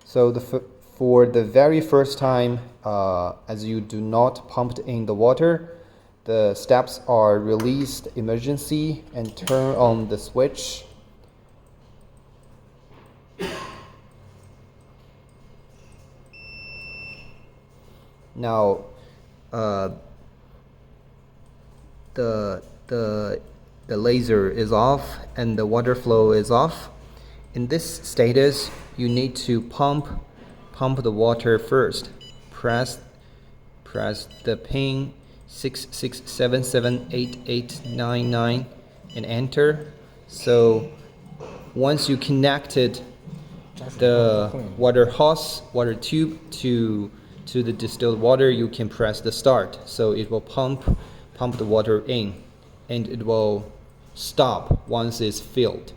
So for the very first time, as you do not pump in the water, the steps are release the emergency and turn on the switch. Now, the laser is off and the water flow is off. In this status, you need to pump the water first. Press the pin 66778899 and enter. So once you connected the water hose, water tube to the distilled water, you can press the start. So it will pump the water in, and it will stop once it's filled.